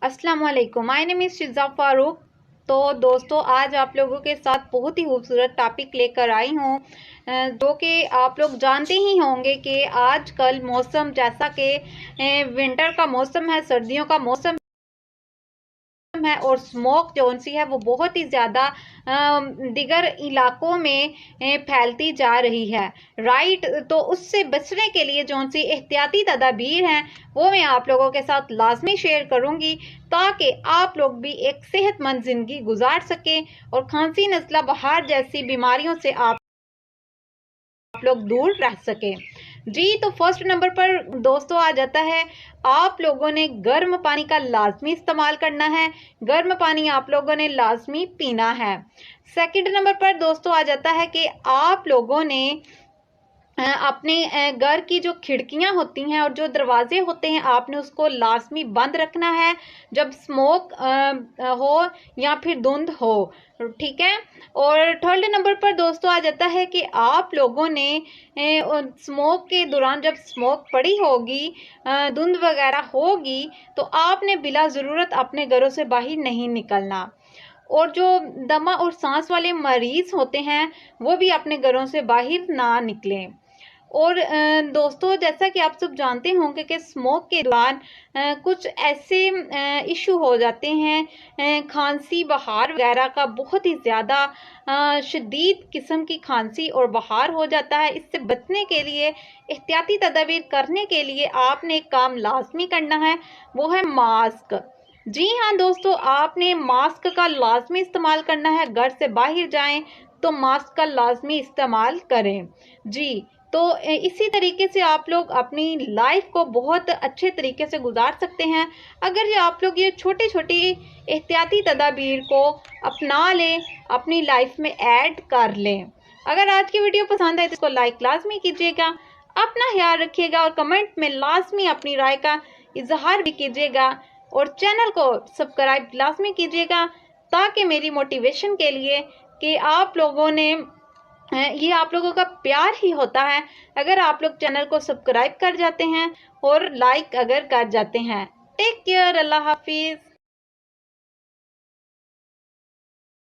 अस्सलाम वालेकुम, my name is शिज़ा Farooq. तो दोस्तों, आज आप लोगों के साथ बहुत ही खूबसूरत टॉपिक लेकर आई हूँ, जो कि आप लोग जानते ही होंगे कि आजकल मौसम जैसा कि विंटर का मौसम है, सर्दियों का मौसम है, और स्मोक जो सी है वो बहुत ही ज़्यादा दिगर इलाकों में फैलती जा रही है। राइट, तो उससे बचने के लिए जो सी एहतियाती तदाबीर हैं वो मैं आप लोगों के साथ लाजमी शेयर करूंगी, ताकि आप लोग भी एक सेहतमंद ज़िंदगी गुजार सकें और खांसी नज़ला बहार जैसी बीमारियों से आप लोग दूर रह सकें। जी, तो फर्स्ट नंबर पर दोस्तों आ जाता है, आप लोगों ने गर्म पानी का लाजमी इस्तेमाल करना है। गर्म पानी आप लोगों ने लाजमी पीना है। सेकंड नंबर पर दोस्तों आ जाता है कि आप लोगों ने अपने घर की जो खिड़कियां होती हैं और जो दरवाजे होते हैं, आपने उसको लाजमी बंद रखना है जब स्मोक हो या फिर धुंध हो। ठीक है। और थर्ड नंबर पर दोस्तों आ जाता है कि आप लोगों ने स्मोक के दौरान, जब स्मोक पड़ी होगी, धुंध वगैरह होगी, तो आपने बिला ज़रूरत अपने घरों से बाहर नहीं निकलना। और जो दमा और सांस वाले मरीज होते हैं वो भी अपने घरों से बाहर ना निकलें। और दोस्तों, जैसा कि आप सब जानते होंगे कि स्मोक के दौरान कुछ ऐसे इशू हो जाते हैं, खांसी बहार वगैरह का, बहुत ही ज़्यादा शदीद किस्म की खांसी और बहार हो जाता है। इससे बचने के लिए, एहतियाती तदाबीर करने के लिए आपने एक काम लाजमी करना है, वो है मास्क। जी हाँ दोस्तों, आपने मास्क का लाजमी इस्तेमाल करना है। घर से बाहर जाएं तो मास्क का लाजमी इस्तेमाल करें। जी, तो इसी तरीके से आप लोग अपनी लाइफ को बहुत अच्छे तरीके से गुजार सकते हैं, अगर ये आप लोग ये छोटी छोटी एहतियाती तदाबीर को अपना लें, अपनी लाइफ में ऐड कर लें। अगर आज की वीडियो पसंद आए तो इसको लाइक लाजमी कीजिएगा, अपना ख्याल रखिएगा और कमेंट में लाजमी अपनी राय का इजहार भी कीजिएगा, और चैनल को सब्सक्राइब लाजमी कीजिएगा, ताकि मेरी मोटिवेशन के लिए कि आप लोगों ने, ये आप लोगों का प्यार ही होता है अगर आप लोग चैनल को सब्सक्राइब कर जाते हैं और लाइक अगर कर जाते हैं। टेक केयर, अल्लाह हाफिज।